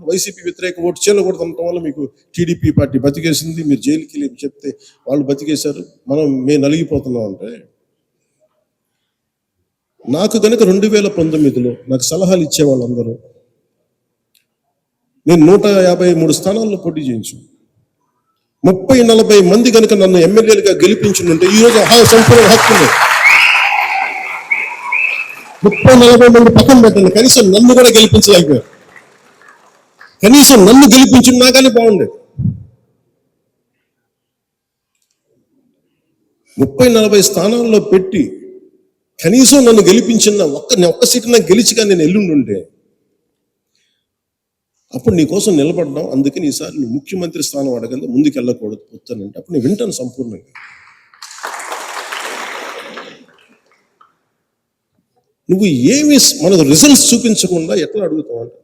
YCP వ్యతిరేక vote చీలకూడదంటం వల్ల మీకు టీడీపీ పార్టీ బతికేసింది, మీరు జైలుకి వెళ్ళి చెప్తే వాళ్ళు బతికేశారు, మేము నలిగిపోతున్నాం అంటే. నాకు కనుక 2019లో నాకు సలహాలు ఇచ్చే వాళ్ళందరూ నేను 153 స్థానాల్లో పోటీ చేయించు 30-40 మంది కనుక నన్ను ఎమ్మెల్యేలుగా గెలిపించుంటే ఈరోజు సంపూర్ణ హక్కు 30-40 మంది పక్కన పెట్టండి, కనీసం నన్ను కూడా గెలిపించలేకపోయారు. కనీసం నన్ను గెలిపించున్నా కానీ బాగుండేది. 30-40 స్థానాల్లో పెట్టి కనీసం నన్ను గెలిపించిన ఒక్క సీటు నాకు గెలిచిగా నేను ఎల్లుండుంటే అప్పుడు నీ కోసం నిలబడ్డాం, అందుకని ఈసారి నువ్వు ముఖ్యమంత్రి స్థానం అడగండి, ముందుకు వెళ్ళకూడదు వస్తానంటే అప్పుడు నేను వింటాను సంపూర్ణంగా. నువ్వు ఏమి మనకు రిజల్ట్స్ చూపించకుండా ఎట్లా అడుగుతావు అంటే